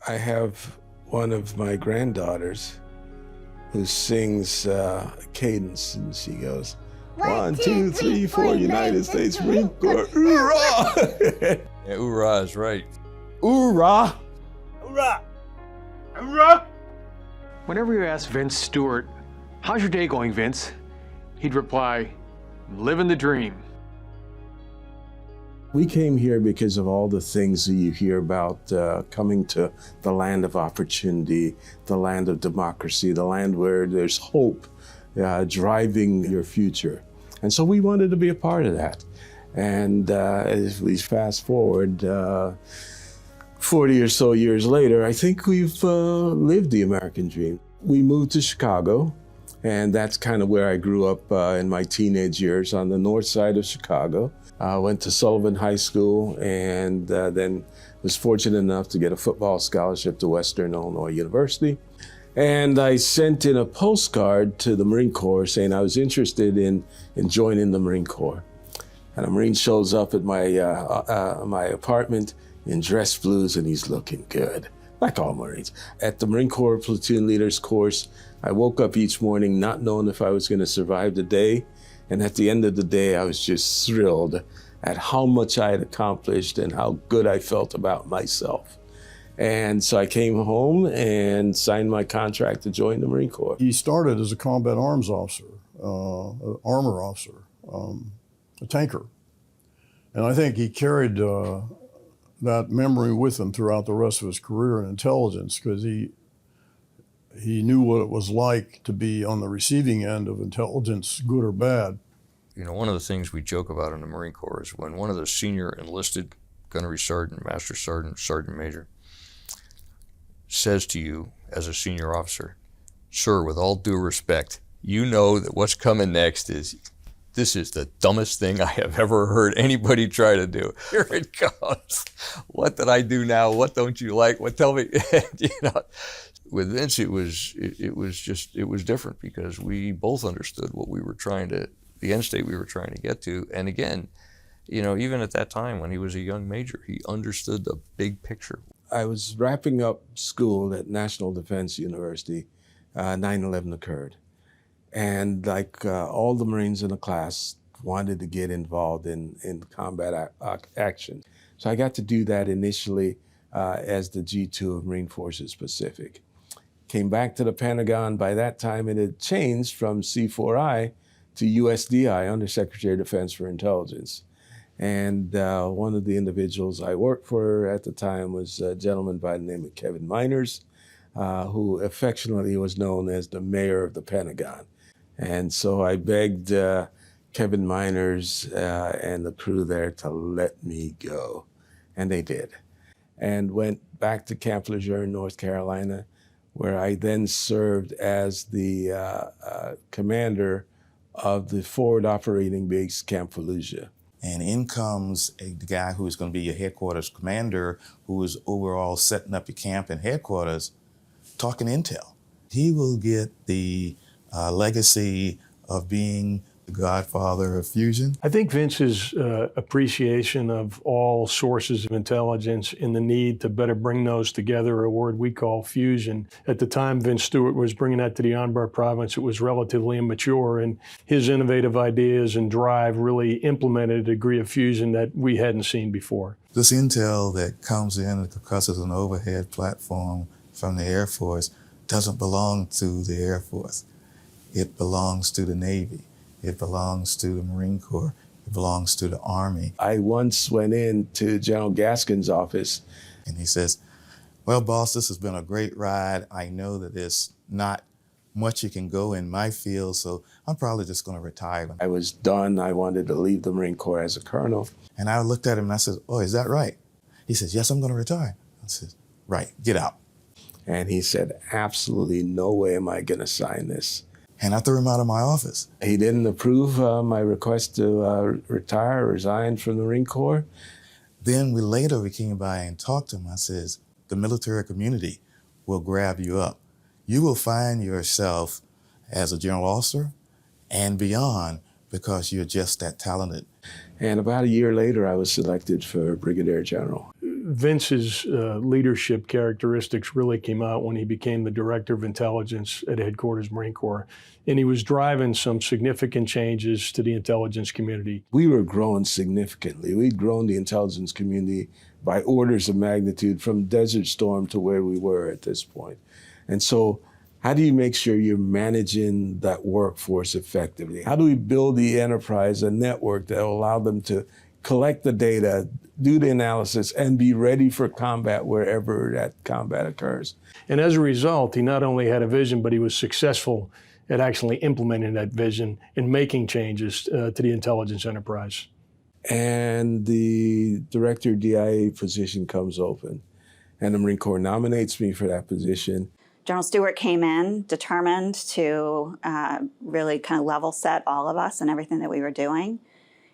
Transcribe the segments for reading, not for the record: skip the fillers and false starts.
I have one of my granddaughters who sings cadence, and she goes, 1, 2, 3, 4, United States Marine Corps, hoorah! Yeah, hoorah is right. Hoorah! Hoorah! Hoorah! Whenever you ask Vince Stewart, how's your day going, Vince? He'd reply, living the dream. We came here because of all the things that you hear about coming to the land of opportunity, the land of democracy, the land where there's hope driving your future. And so we wanted to be a part of that. And as we fast forward, 40 or so years later, I think we've lived the American dream. We moved to Chicago, and that's kind of where I grew up in my teenage years, on the north side of Chicago. Went to Sullivan High School, and then was fortunate enough to get a football scholarship to Western Illinois University. And I sent in a postcard to the Marine Corps saying I was interested in joining the Marine Corps. And a Marine shows up at my apartment in dress blues, and he's looking good, like all Marines. At the Marine Corps Platoon Leaders course, I woke up each morning not knowing if I was going to survive the day. And at the end of the day, I was just thrilled at how much I had accomplished and how good I felt about myself. And so I came home and signed my contract to join the Marine Corps. He started as a combat arms officer, an armor officer, a tanker. And I think he carried that memory with him throughout the rest of his career in intelligence, because he knew what it was like to be on the receiving end of intelligence, good or bad. You know, one of the things we joke about in the Marine Corps is when one of the senior enlisted gunnery sergeant, master sergeant, sergeant major says to you as a senior officer, "Sir, with all due respect, you know that what's coming next is, this is the dumbest thing I have ever heard anybody try to do. Here it comes. What did I do now? What don't you like? What, tell me." You know, with Vince, it was different, because we both understood what we were the end state we were trying to get to. And again, you know, even at that time when he was a young major, he understood the big picture. I was wrapping up school at National Defense University. 9/11 occurred. And like all the Marines in the class wanted to get involved in combat action. So I got to do that initially as the G2 of Marine Forces Pacific. Came back to the Pentagon. By that time, it had changed from C4I to USDI, Undersecretary of Defense for Intelligence. And one of the individuals I worked for at the time was a gentleman by the name of Kevin Miners, who affectionately was known as the mayor of the Pentagon. And so I begged Kevin Miners and the crew there to let me go. And they did. And went back to Camp Lejeune, North Carolina, where I then served as the commander of the forward operating base, Camp Fallujah. And in comes the guy who is going to be your headquarters commander, who is overall setting up your camp and headquarters, talking intel. He will get the legacy of being the godfather of fusion. I think Vince's appreciation of all sources of intelligence and the need to better bring those together, a word we call fusion. At the time Vince Stewart was bringing that to the Anbar province, it was relatively immature, and his innovative ideas and drive really implemented a degree of fusion that we hadn't seen before. This intel that comes in because it's an overhead platform from the Air Force doesn't belong to the Air Force. It belongs to the Navy. It belongs to the Marine Corps. It belongs to the Army. I once went into General Gaskin's office. And he says, "Well, boss, this has been a great ride. I know that there's not much you can go in my field, so I'm probably just going to retire." I was done. I wanted to leave the Marine Corps as a colonel. And I looked at him and I said, "Oh, is that right?" He says, "Yes, I'm going to retire." I said, "Right, get out." And he said, "Absolutely no way am I going to sign this." And I threw him out of my office. He didn't approve my request to retire or resign from the Marine Corps. Then we came by and talked to him. I says, "The military community will grab you up. You will find yourself as a general officer and beyond, because you're just that talented." And about a year later, I was selected for Brigadier General. Vince's leadership characteristics really came out when he became the Director of Intelligence at Headquarters Marine Corps. And he was driving some significant changes to the intelligence community. We were growing significantly. We'd grown the intelligence community by orders of magnitude from Desert Storm to where we were at this point. And so how do you make sure you're managing that workforce effectively? How do we build the enterprise, a network that will allow them to collect the data, do the analysis, and be ready for combat wherever that combat occurs? And as a result, he not only had a vision, but he was successful at actually implementing that vision and making changes to the intelligence enterprise. And the Director of DIA position comes open, and the Marine Corps nominates me for that position. General Stewart came in determined to really kind of level set all of us and everything that we were doing.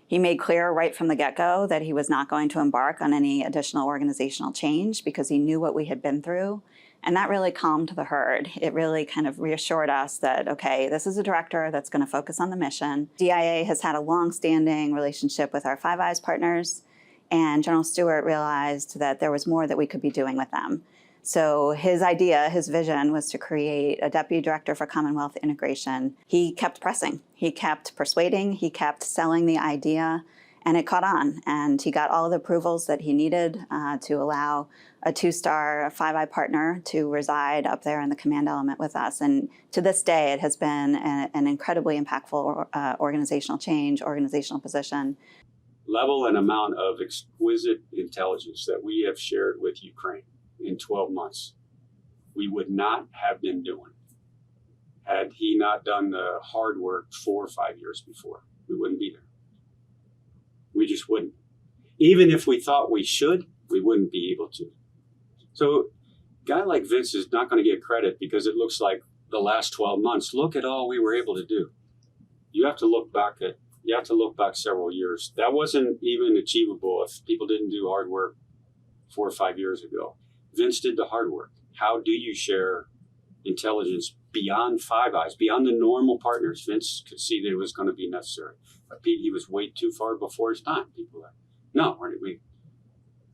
He made clear right from the get-go that he was not going to embark on any additional organizational change because he knew what we had been through. And that really calmed the herd. It really kind of reassured us that, okay, this is a director that's going to focus on the mission. DIA has had a long-standing relationship with our Five Eyes partners, and General Stewart realized that there was more that we could be doing with them. So his idea, his vision, was to create a deputy director for Commonwealth integration. He kept pressing, he kept persuading, he kept selling the idea, and it caught on. And he got all the approvals that he needed to allow a 2-star Five Eye partner to reside up there in the command element with us. And to this day, it has been an incredibly impactful organizational change, organizational position. Level and amount of exquisite intelligence that we have shared with Ukraine in 12 months, we would not have been doing had he not done the hard work 4 or 5 years before. We wouldn't be there. We just wouldn't. Even if we thought we should, we wouldn't be able to. So a guy like Vince is not going to get credit because it looks like the last 12 months, look at all we were able to do. You have to look back several years. That wasn't even achievable if people didn't do hard work 4 or 5 years ago. Vince did the hard work. How do you share intelligence beyond Five Eyes, beyond the normal partners? Vince could see that it was going to be necessary. But he was way too far before his time. People are, no,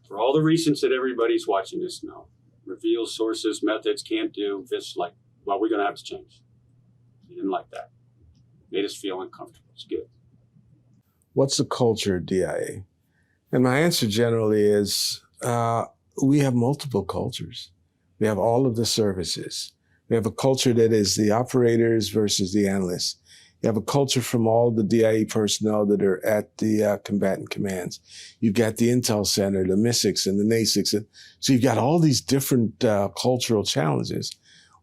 for all the reasons that everybody's watching this, no. Reveals, sources, methods, can't do. Vince like, well, we're going to have to change. He didn't like that. Made us feel uncomfortable. It's good. What's the culture of DIA? And my answer generally is, we have multiple cultures. We have all of the services. We have a culture that is the operators versus the analysts. You have a culture from all the DIA personnel that are at the combatant commands. You've got the Intel Center, the MISICs and the NASICs. So you've got all these different cultural challenges.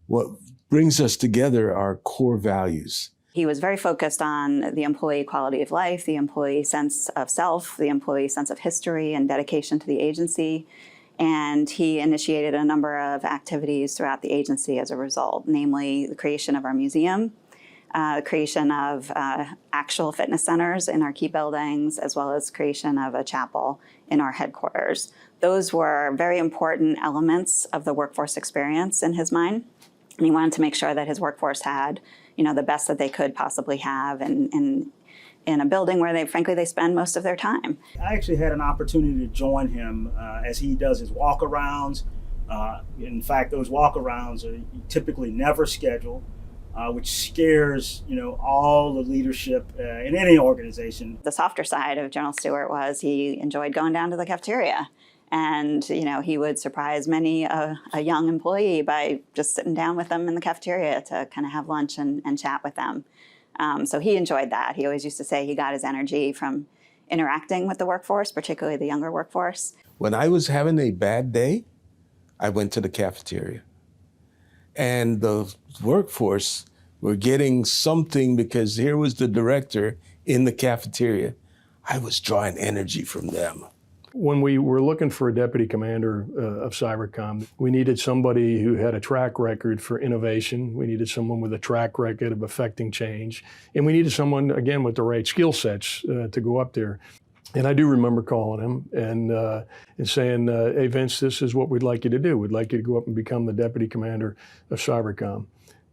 What brings us together are core values. He was very focused on the employee quality of life, the employee sense of self, the employee sense of history and dedication to the agency. And he initiated a number of activities throughout the agency as a result, namely the creation of our museum, the creation of actual fitness centers in our key buildings, as well as creation of a chapel in our headquarters. Those were very important elements of the workforce experience in his mind. And he wanted to make sure that his workforce had, the best that they could possibly have in a building where they spend most of their time. I actually had an opportunity to join him as he does his walk-arounds. In fact, those walk-arounds are typically never scheduled, which scares all the leadership in any organization. The softer side of General Stewart was he enjoyed going down to the cafeteria. And, he would surprise many a young employee by just sitting down with them in the cafeteria to kind of have lunch and chat with them. So he enjoyed that. He always used to say he got his energy from interacting with the workforce, particularly the younger workforce. When I was having a bad day, I went to the cafeteria. And the workforce were getting something because here was the director in the cafeteria. I was drawing energy from them. When we were looking for a deputy commander of Cybercom, we needed somebody who had a track record for innovation. We needed someone with a track record of affecting change. And we needed someone, again, with the right skill sets to go up there. And I do remember calling him and saying, hey, Vince, this is what we'd like you to do. We'd like you to go up and become the deputy commander of Cybercom.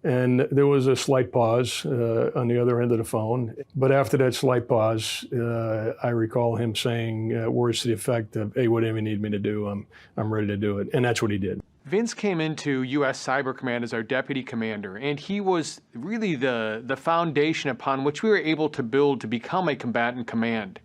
And there was a slight pause on the other end of the phone. But after that slight pause, I recall him saying words to the effect of, "Hey, whatever you need me to do, I'm ready to do it." And that's what he did. Vince came into U.S. Cyber Command as our deputy commander, and he was really the foundation upon which we were able to build to become a combatant command.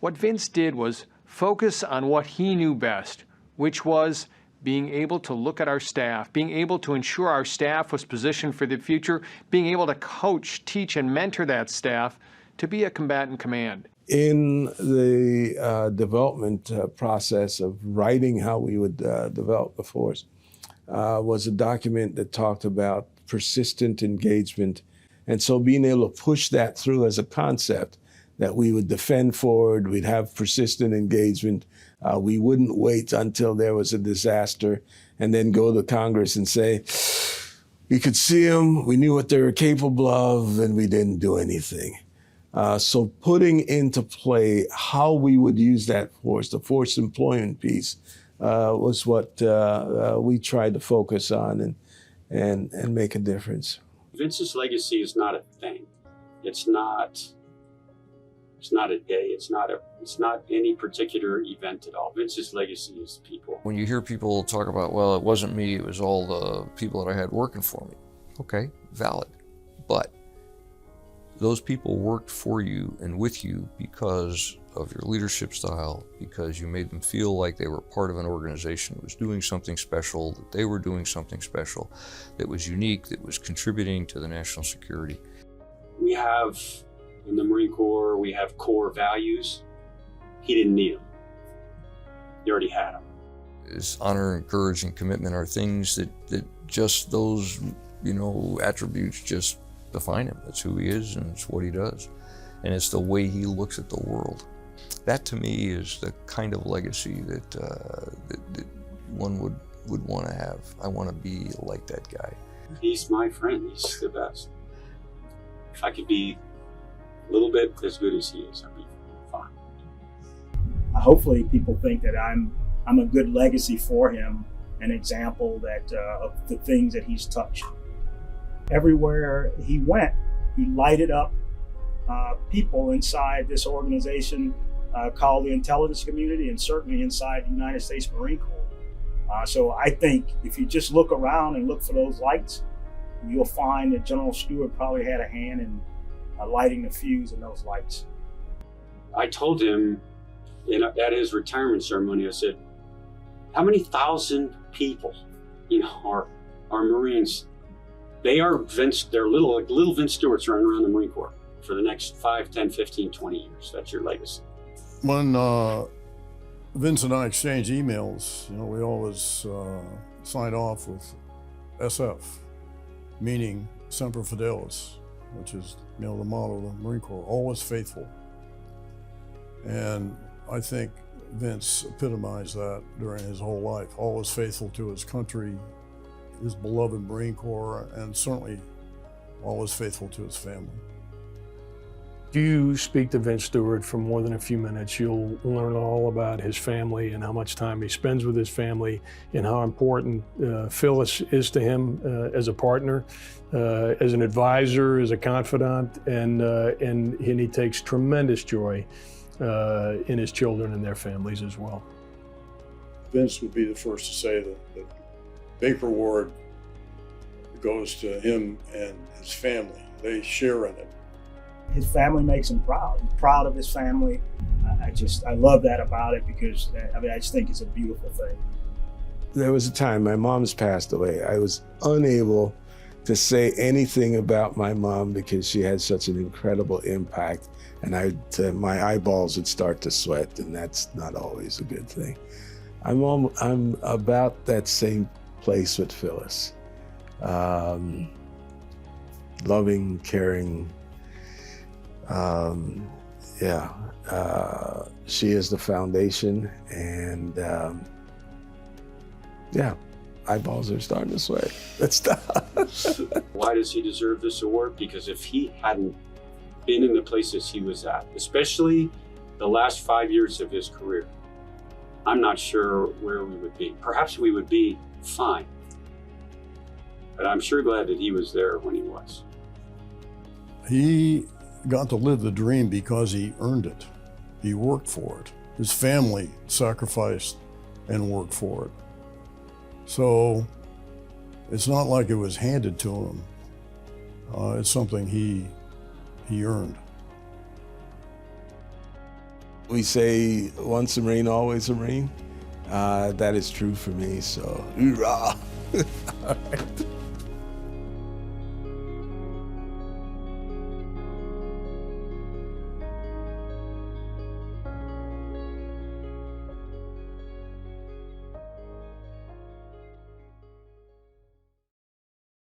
What Vince did was focus on what he knew best, which was being able to look at our staff, being able to ensure our staff was positioned for the future, being able to coach, teach, and mentor that staff to be a combatant command. In the development process of writing how we would develop the force was a document that talked about persistent engagement. And so being able to push that through as a concept, that we would defend forward, we'd have persistent engagement, we wouldn't wait until there was a disaster and then go to Congress and say, we could see them, we knew what they were capable of, and we didn't do anything. So putting into play how we would use that force, the force employment piece, was what we tried to focus on and make a difference. Vince's legacy is not a thing. It's not a day. It's not any particular event at all. Vince's legacy is people. When you hear people talk about, well, it wasn't me, it was all the people that I had working for me. Okay, valid. But those people worked for you and with you because of your leadership style, because you made them feel like they were part of an organization that was doing something special, that they were doing something special, that was unique, that was contributing to the national security. We have, in the Marine Corps, we have core values. He didn't need them. He already had them. His honor and courage and commitment are things that just those, attributes just define him. That's who he is and it's what he does. And it's the way he looks at the world. That to me is the kind of legacy that one would want to have. I want to be like that guy. He's my friend. He's the best. If I could be a little bit as good as he is, I'd be fine. Hopefully people think that I'm a good legacy for him, an example that of the things that he's touched. Everywhere he went, he lighted up people inside this organization called the intelligence community, and certainly inside the United States Marine Corps. So I think if you just look around and look for those lights, you'll find that General Stewart probably had a hand in lighting the fuse in those lights. I told him at his retirement ceremony, I said, how many thousand people, are Marines? They are they're little Vince Stewarts running around the Marine Corps for the next 5, 10, 15, 20 years. That's your legacy. When Vince and I exchanged emails, we always signed off with SF, meaning Semper Fidelis, which is the motto of the Marine Corps, always faithful. And I think Vince epitomized that during his whole life, always faithful to his country, his beloved Marine Corps, and certainly always faithful to his family. If you speak to Vince Stewart for more than a few minutes, you'll learn all about his family and how much time he spends with his family and how important Phyllis is to him as a partner, as an advisor, as a confidant, and he takes tremendous joy in his children and their families as well. Vince would be the first to say that Baker Ward goes to him and his family. They share in it. His family makes him proud. He's proud of his family. I love that about it because I just think it's a beautiful thing. There was a time my mom's passed away. I was unable to say anything about my mom because she had such an incredible impact, and my eyeballs would start to sweat, and that's not always a good thing. I'm about that same place with Phyllis. Loving, caring. She is the foundation, and eyeballs are starting to sweat. Let's stop. Why does he deserve this award? Because if he hadn't been in the places he was at, especially the last 5 years of his career, I'm not sure where we would be. Perhaps we would be fine. But I'm sure glad that he was there when he was. He got to live the dream because he earned it. He worked for it. His family sacrificed and worked for it. So it's not like it was handed to him. It's something he earned. We say once a Marine, always a Marine. That is true for me, so hoorah! All right.